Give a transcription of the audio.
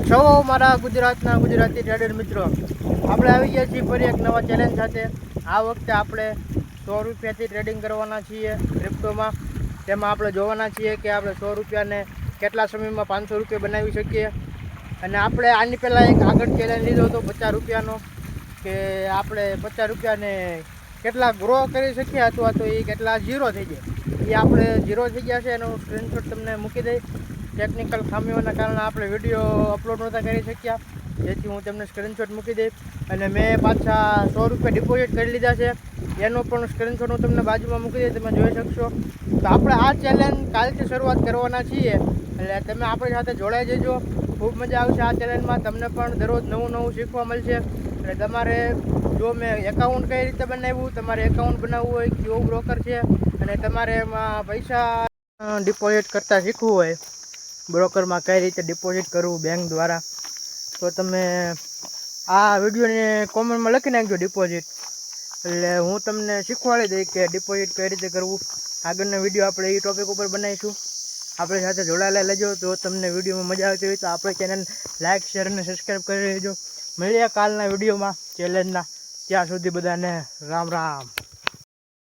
સૌ મારા ગુજરાતના ગુજરાતી ટ્રેડર મિત્રો, આપણે આવી ગયા છીએ ફરી એક નવા ચેલેન્જ સાથે. આ વખતે આપણે 100 રૂપિયાથી ટ્રેડિંગ કરવાના છીએ ક્રિપ્ટોમાં. તેમાં આપણે જોવાના છીએ કે આપણે 100 રૂપિયાને કેટલા સમયમાં 500 રૂપિયા બનાવી શકીએ. અને આપણે આની પહેલાં એક આગળ ચેલેન્જ લીધો હતો 50 રૂપિયાનો, કે આપણે 50 રૂપિયાને કેટલા ગ્રો કરી શકીએ અથવા તો એ કેટલા ઝીરો થઈ જાય. એ આપણે ઝીરો થઈ ગયા છે એનો સ્ક્રીનશોટ તમને મૂકી દઈ. ટેકનિકલ ખામીઓના કારણે આપણે વિડીયો અપલોડ નહોતા કરી શક્યા, જેથી હું તમને સ્ક્રીનશોટ મૂકી દઈશ. અને મેં પાછા 100 રૂપિયા ડિપોઝિટ કરી લીધા છે, એનો પણ સ્ક્રીનશોટ હું તમને બાજુમાં મૂકી દઈશ, તમે જોઈ શકશો. તો આપણે આ ચેલેન્જ કાલથી શરૂઆત કરવાના છીએ, એટલે તમે આપણી સાથે જોડાઈ જજો. ખૂબ મજા આવશે આ ચેલેન્જમાં. તમને પણ દરરોજ નવું શીખવા મળશે. એટલે તમારે જો મેં એકાઉન્ટ કઈ રીતે બનાવ્યું, તમારે એકાઉન્ટ બનાવવું હોય, કેવો બ્રોકર છે, અને તમારે એમાં પૈસા ડિપોઝિટ કરતાં શીખવું હોય, બ્રોકરમાં કઈ રીતે ડિપોઝિટ કરવું બેંક દ્વારા, તો તમે આ વિડીયોને કોમેન્ટમાં લખી નાખજો ડિપોઝિટ. એટલે હું તમને શીખવાડી દઈશ કે ડિપોઝિટ કઈ રીતે કરવું. આગળનો વિડીયો આપણે એ ટોપિક ઉપર બનાવીશું. આપણી સાથે જોડાયેલા લેજો. તો તમને વિડીયોમાં મજા આવતી હોય તો આપણી ચેનલ લાઇક, શેર અને સબસ્ક્રાઈબ કરી લેજો. મળીએ કાલના વિડીયોમાં ચેલેન્જના. ત્યાં સુધી બધાને રામ રામ.